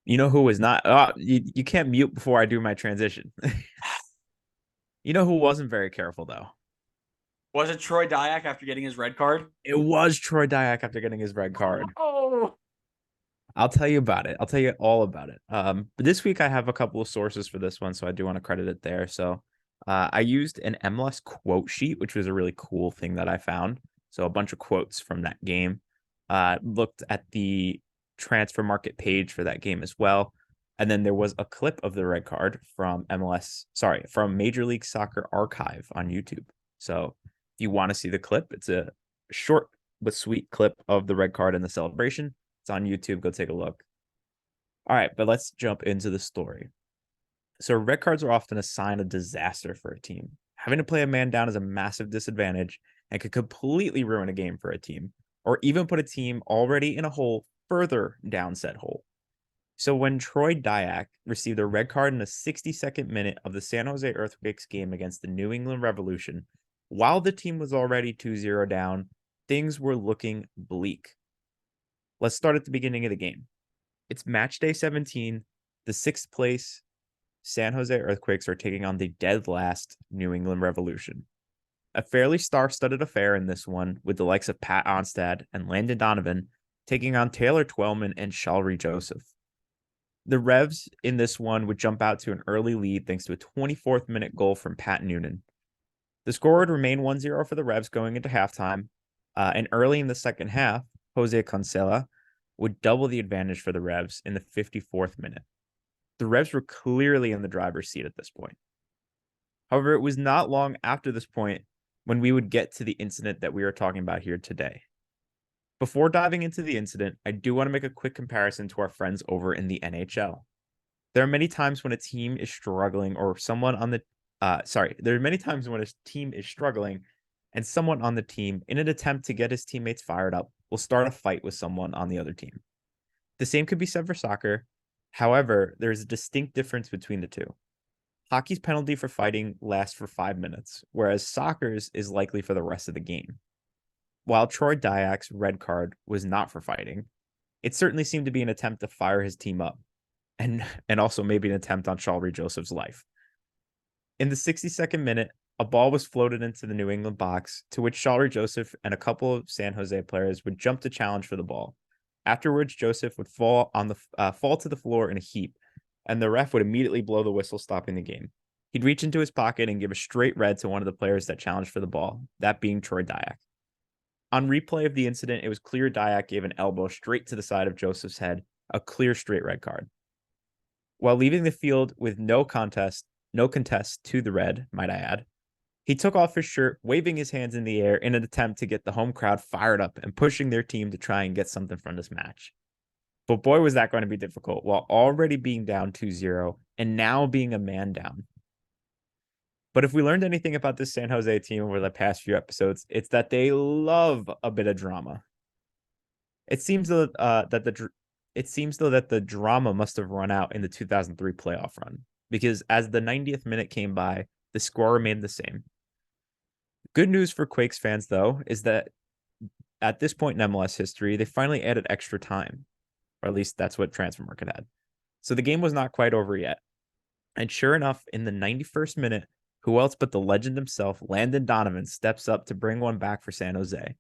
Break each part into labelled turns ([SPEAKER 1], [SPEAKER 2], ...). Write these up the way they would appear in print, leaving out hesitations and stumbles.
[SPEAKER 1] You know who was not? Oh, you can't mute before I do my transition. You know who wasn't very careful though?
[SPEAKER 2] Was it Troy Dayak after getting his red card?
[SPEAKER 1] It was Troy Dayak after getting his red card.
[SPEAKER 2] Oh,
[SPEAKER 1] I'll tell you about it. I'll tell you all about it. But this week I have a couple of sources for this one, so I do want to credit it there. So, I used an MLS quote sheet, which was a really cool thing that I found. So a bunch of quotes from that game. Looked at the transfer market page for that game as well, and then there was a clip of the red card from from Major League Soccer Archive on YouTube. So if you want to see the clip, it's a short but sweet clip of the red card and the celebration. It's on YouTube. Go take a look. All right, but let's jump into the story. So, red cards are often a sign of disaster for a team. Having to play a man down is a massive disadvantage and could completely ruin a game for a team, or even put a team already in a hole further down said hole. So, when Troy Dayak received a red card in the 62nd minute of the San Jose Earthquakes game against the New England Revolution, while the team was already 2-0 down, things were looking bleak. Let's start at the beginning of the game. It's match day 17. The sixth place San Jose Earthquakes are taking on the dead last New England Revolution. A fairly star-studded affair in this one, with the likes of Pat Onstad and Landon Donovan taking on Taylor Twellman and Shalry Joseph. The Revs in this one would jump out to an early lead thanks to a 24th minute goal from Pat Noonan. The score would remain 1-0 for the Revs going into halftime, and early in the second half, Jose Cancela would double the advantage for the Revs in the 54th minute. The Revs were clearly in the driver's seat at this point. However, it was not long after this point when we would get to the incident that we are talking about here today. Before diving into the incident, I do want to make a quick comparison to our friends over in the NHL. There are many times when a team is struggling or someone on the there are many times when a team is struggling and someone on the team, in an attempt to get his teammates fired up, will start a fight with someone on the other team. The same could be said for soccer. However, there is a distinct difference between the two. Hockey's penalty for fighting lasts for 5 minutes, whereas soccer's is likely for the rest of the game. While Troy Dayak's red card was not for fighting, it certainly seemed to be an attempt to fire his team up, and also maybe an attempt on Shalry Joseph's life. In the 62nd minute, a ball was floated into the New England box, to which Shalry Joseph and a couple of San Jose players would jump to challenge for the ball. Afterwards, Joseph would fall to the floor in a heap, and the ref would immediately blow the whistle, stopping the game. He'd reach into his pocket and give a straight red to one of the players that challenged for the ball, that being Troy Dayak. On replay of the incident, it was clear Dayak gave an elbow straight to the side of Joseph's head, a clear straight red card. While leaving the field with no contest to the red, might I add, he took off his shirt, waving his hands in the air in an attempt to get the home crowd fired up and pushing their team to try and get something from this match. But boy, was that going to be difficult while already being down 2-0 and now being a man down. But if we learned anything about this San Jose team over the past few episodes, it's that they love a bit of drama. It seems though that the drama must have run out in the 2003 playoff run, because as the 90th minute came by, the score remained the same. Good news for Quakes fans, though, is that at this point in MLS history, they finally added extra time, or at least that's what Transfer Market had. So the game was not quite over yet. And sure enough, in the 91st minute, who else but the legend himself, Landon Donovan, steps up to bring one back for San Jose.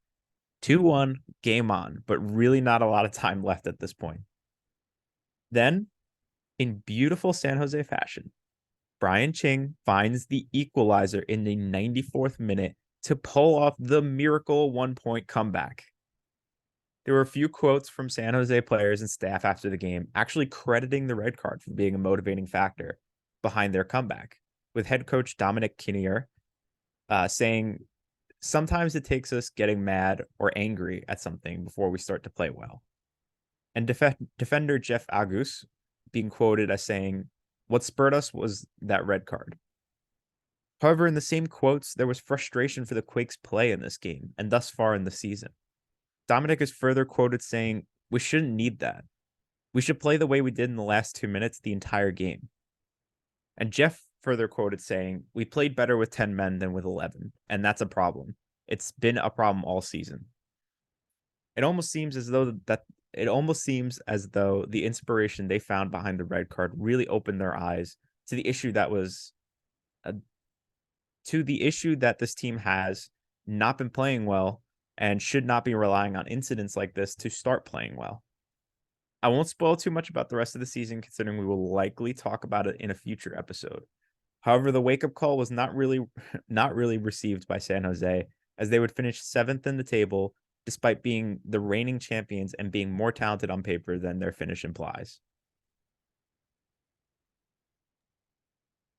[SPEAKER 1] 2-1, game on, but really not a lot of time left at this point. Then, in beautiful San Jose fashion, Brian Ching finds the equalizer in the 94th minute to pull off the miracle 1-point comeback. There were a few quotes from San Jose players and staff after the game, actually crediting the red card for being a motivating factor behind their comeback, with head coach Dominic Kinnear saying, "Sometimes it takes us getting mad or angry at something before we start to play well." And defender Jeff Agus being quoted as saying, "What spurred us was that red card." However, in the same quotes, there was frustration for the Quakes' play in this game and thus far in the season. Dominic is further quoted saying, "We shouldn't need that. We should play the way we did in the last 2 minutes the entire game." And Jeff further quoted saying, "We played better with 10 men than with 11, and that's a problem. It's been a problem all season." It almost seems as though it almost seems as though the inspiration they found behind the red card really opened their eyes to the issue that was uh, to the issue that this team has not been playing well and should not be relying on incidents like this to start playing well. I won't spoil too much about the rest of the season, considering we will likely talk about it in a future episode. However, the wake up call was not really not really received by San Jose, as they would finish seventh in the table despite being the reigning champions and being more talented on paper than their finish implies.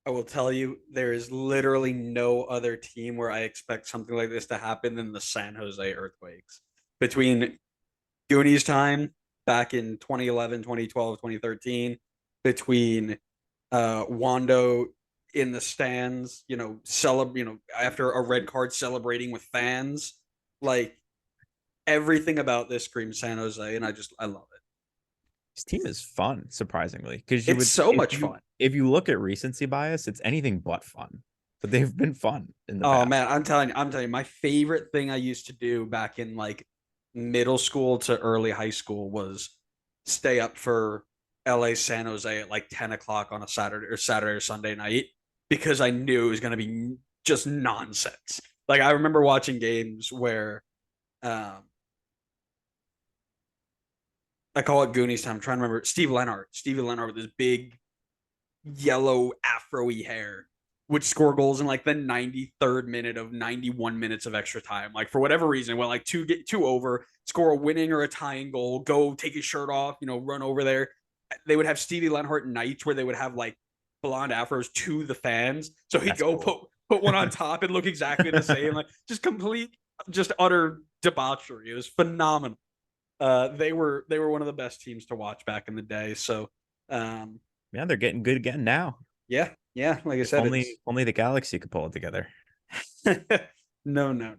[SPEAKER 2] I will tell you, there is literally no other team where I expect something like this to happen than the San Jose Earthquakes. Between Goonies time back in 2011, 2012, 2013, between Wando in the stands, after a red card celebrating with fans, like everything about this screams San Jose, and I love it.
[SPEAKER 1] This team is fun, surprisingly, because you
[SPEAKER 2] It's
[SPEAKER 1] would
[SPEAKER 2] so much fun.
[SPEAKER 1] if you look at recency bias, it's anything but fun. But they've been fun in the
[SPEAKER 2] Oh
[SPEAKER 1] past.
[SPEAKER 2] man, I'm telling you, my favorite thing I used to do back in like middle school to early high school was stay up for LA San Jose at like 10 o'clock on a Saturday or Sunday night because I knew it was gonna be just nonsense. Like I remember watching games where um I call it Goonies time. I'm trying to remember Stevie Leonard with his big yellow afro-y hair would score goals in like the 93rd minute of 91 minutes of extra time. Like for whatever reason, well, like two over, score a winning or a tying goal, go take his shirt off, run over there. They would have Stevie Lenhart nights where they would have like blonde afros to the fans. So he'd
[SPEAKER 1] That's
[SPEAKER 2] go
[SPEAKER 1] cool.
[SPEAKER 2] put one on top and look exactly the same, like just complete, just utter debauchery. It was phenomenal. They were one of the best teams to watch back in the day. So um,
[SPEAKER 1] Yeah, they're getting good again now.
[SPEAKER 2] yeah, yeah. Like I
[SPEAKER 1] If
[SPEAKER 2] said,
[SPEAKER 1] only
[SPEAKER 2] it's
[SPEAKER 1] if only the Galaxy could pull it together.
[SPEAKER 2] no, no.